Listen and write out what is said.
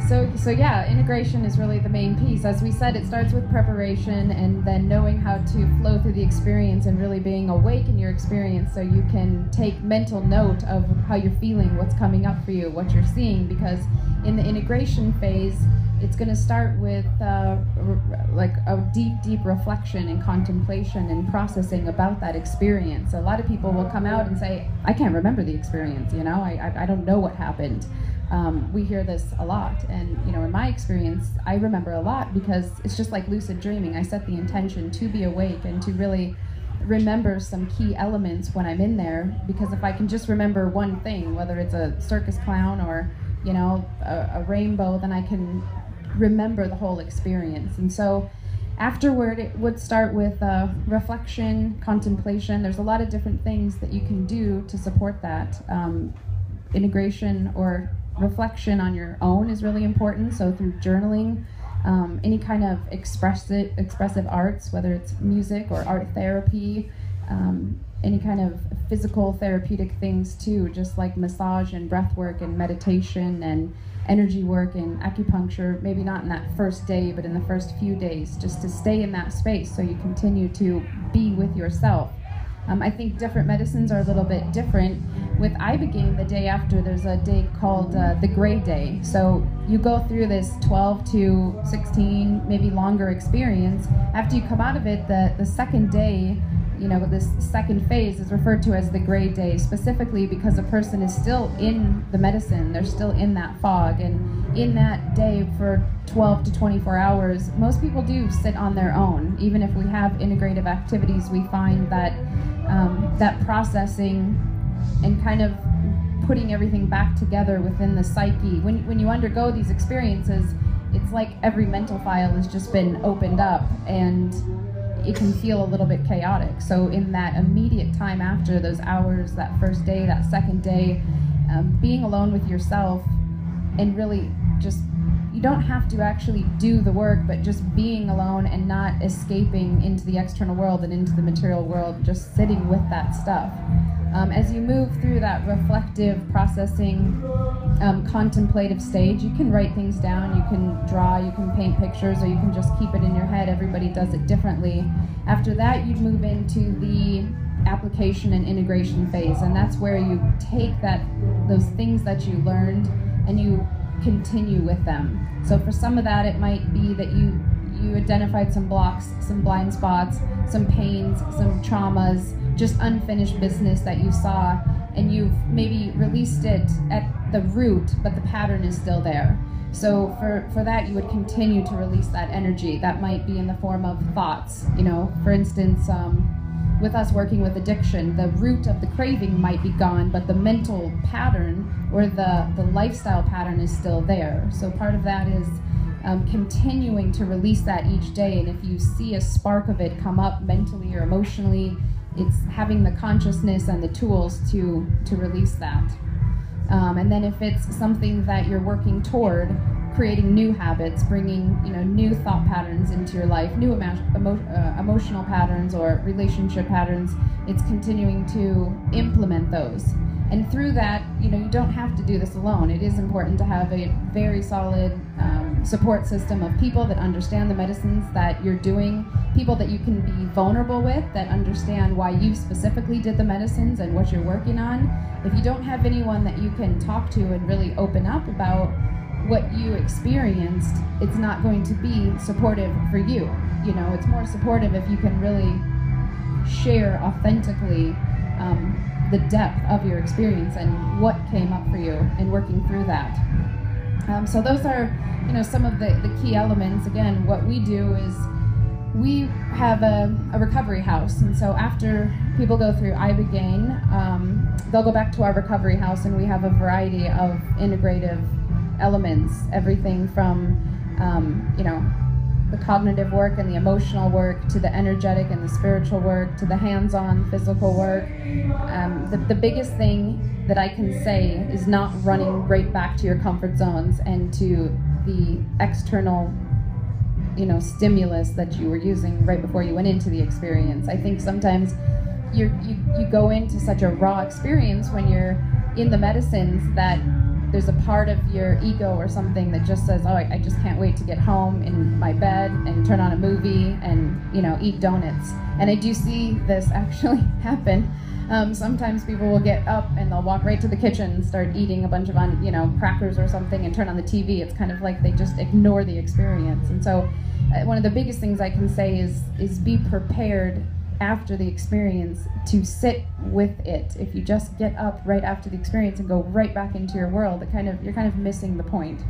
So yeah, integration is really the main piece. As we said, it starts with preparation and then knowing how to flow through the experience and really being awake in your experience so you can take mental note of how you're feeling, what's coming up for you, what you're seeing, because in the integration phase, it's going to start with like a deep reflection and contemplation and processing about that experience. A lot of people will come out and say, I can't remember the experience, you know, I don't know what happened. We hear this a lot, and you know, in my experience, I remember a lot because it's just like lucid dreaming. I set the intention to be awake and to really remember some key elements when I'm in there, because if I can just remember one thing, whether it's a circus clown or, you know, a rainbow, then I can remember the whole experience. And so afterward, it would start with reflection, contemplation. There's a lot of different things that you can do to support that. Integration or reflection on your own is really important. So through journaling, any kind of expressive arts, whether it's music or art therapy, any kind of physical therapeutic things too, just like massage and breath work and meditation and energy work and acupuncture, maybe not in that first day, but in the first few days, just to stay in that space so you continue to be with yourself. I think different medicines are a little bit different. With Ibogaine, the day after, there's a day called the gray day. So you go through this 12 to 16, maybe longer experience. After you come out of it, the second day, you know, this second phase is referred to as the gray day, specifically because a person is still in the medicine, they're still in that fog, and in that day for 12 to 24 hours, most people do sit on their own. Even if we have integrative activities, we find that that processing and kind of putting everything back together within the psyche, when you undergo these experiences, it's like every mental file has just been opened up, and it can feel a little bit chaotic. So in that immediate time after those hours, that first day, that second day, being alone with yourself and really just, you don't have to actually do the work, but just being alone and not escaping into the external world and into the material world, just sitting with that stuff. As you move through that reflective, processing, contemplative stage, you can write things down, you can draw, you can paint pictures, or you can just keep it in your head. Everybody does it differently. After that, you'd move into the application and integration phase, and that's where you take those things that you learned and you continue with them. So for some of that, it might be that you identified some blocks, some blind spots, some pains, some traumas, just unfinished business that you saw, and you've maybe released it at the root, but the pattern is still there. So for that, you would continue to release that energy. That might be in the form of thoughts. You know, for instance, with us working with addiction, the root of the craving might be gone, but the mental pattern or the lifestyle pattern is still there. So part of that is continuing to release that each day. And if you see a spark of it come up mentally or emotionally, it's having the consciousness and the tools to release that. And then if it's something that you're working toward, creating new habits, bringing new thought patterns into your life, new emotional patterns or relationship patterns, it's continuing to implement those. And through that, you don't have to do this alone. It is important to have a very solid support system of people that understand the medicines that you're doing, people that you can be vulnerable with, that understand why you specifically did the medicines and what you're working on. If you don't have anyone that you can talk to and really open up about what you experienced, it's not going to be supportive for you. It's more supportive if you can really share authentically the depth of your experience and what came up for you and working through that. So those are, some of the key elements. Again, what we do is we have a recovery house, and so after people go through Ibogaine, they'll go back to our recovery house, and we have a variety of integrative elements, everything from the cognitive work and the emotional work, to the energetic and the spiritual work, to the hands-on physical work. The biggest thing that I can say is not running right back to your comfort zones and to the external stimulus that you were using right before you went into the experience. I think sometimes you go into such a raw experience when you're in the medicines that there's a part of your ego or something that just says, oh, I just can't wait to get home in my bed and turn on a movie and, you know, eat donuts. And I do see this actually happen. Sometimes people will get up and they'll walk right to the kitchen and start eating a bunch of, crackers or something and turn on the TV. It's kind of like they just ignore the experience. And so one of the biggest things I can say is be prepared after the experience to sit with it. If you just get up right after the experience and go right back into your world, you're kind of missing the point.